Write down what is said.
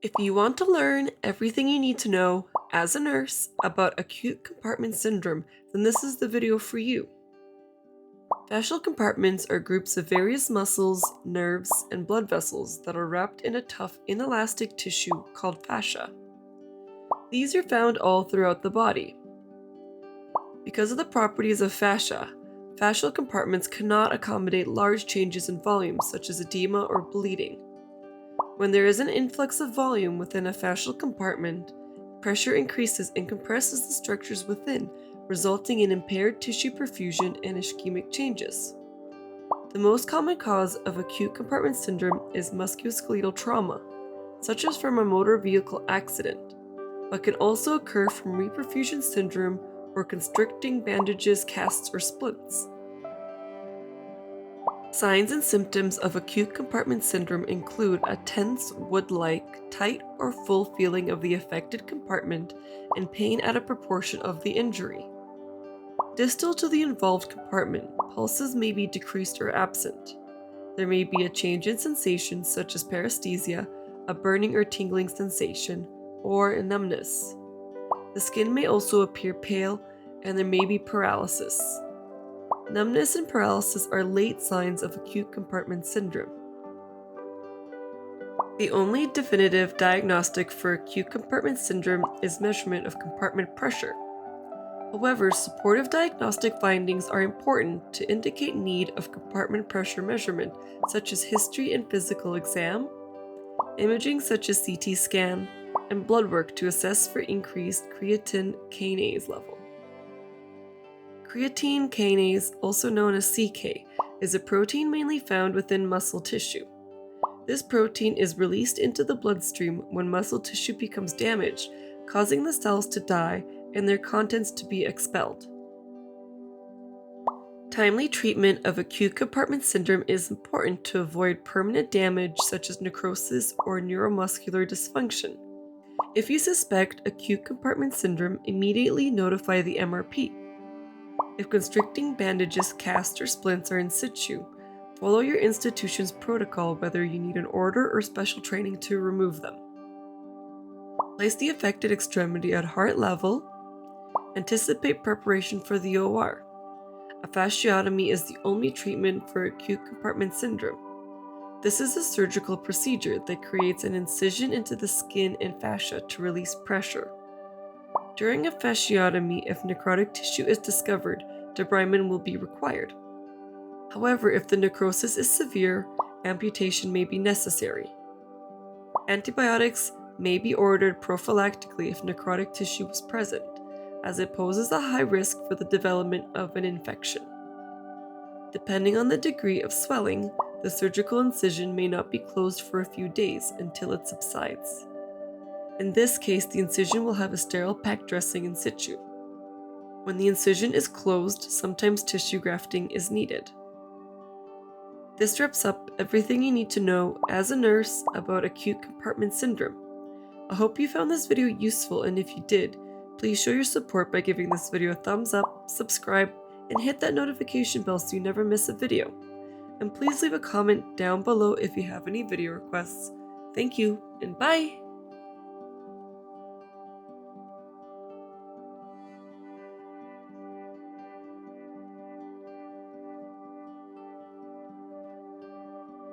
If you want to learn everything you need to know as a nurse about acute compartment syndrome, then this is the video for you. Fascial compartments are groups of various muscles, nerves, and blood vessels that are wrapped in a tough, inelastic tissue called fascia. These are found all throughout the body. Because of the properties of fascia, fascial compartments cannot accommodate large changes in volume, such as edema or bleeding. When there is an influx of volume within a fascial compartment, pressure increases and compresses the structures within, resulting in impaired tissue perfusion and ischemic changes. The most common cause of acute compartment syndrome is musculoskeletal trauma, such as from a motor vehicle accident, but can also occur from reperfusion syndrome or constricting bandages, casts, or splints. Signs and symptoms of acute compartment syndrome include a tense, wood-like, tight or full feeling of the affected compartment and pain at a proportion of the injury. Distal to the involved compartment, pulses may be decreased or absent. There may be a change in sensation such as paresthesia, a burning or tingling sensation, or numbness. The skin may also appear pale, and there may be paralysis. Numbness and paralysis are late signs of acute compartment syndrome. The only definitive diagnostic for acute compartment syndrome is measurement of compartment pressure. However, supportive diagnostic findings are important to indicate need of compartment pressure measurement, such as history and physical exam, imaging such as CT scan, and blood work to assess for increased creatine kinase level. Creatine kinase, also known as CK, is a protein mainly found within muscle tissue. This protein is released into the bloodstream when muscle tissue becomes damaged, causing the cells to die and their contents to be expelled. Timely treatment of acute compartment syndrome is important to avoid permanent damage such as necrosis or neuromuscular dysfunction. If you suspect acute compartment syndrome, immediately notify the MRP. If constricting bandages, casts, or splints are in situ, follow your institution's protocol whether you need an order or special training to remove them. Place the affected extremity at heart level. Anticipate preparation for the OR. A fasciotomy is the only treatment for acute compartment syndrome. This is a surgical procedure that creates an incision into the skin and fascia to release pressure. During a fasciotomy, if necrotic tissue is discovered, debridement will be required. However, if the necrosis is severe, amputation may be necessary. Antibiotics may be ordered prophylactically if necrotic tissue is present, as it poses a high risk for the development of an infection. Depending on the degree of swelling, the surgical incision may not be closed for a few days until it subsides. In this case, the incision will have a sterile pack dressing in situ. When the incision is closed, sometimes tissue grafting is needed. This wraps up everything you need to know as a nurse about acute compartment syndrome. I hope you found this video useful, and if you did, please show your support by giving this video a thumbs up, subscribe, and hit that notification bell so you never miss a video. And please leave a comment down below if you have any video requests. Thank you, and bye!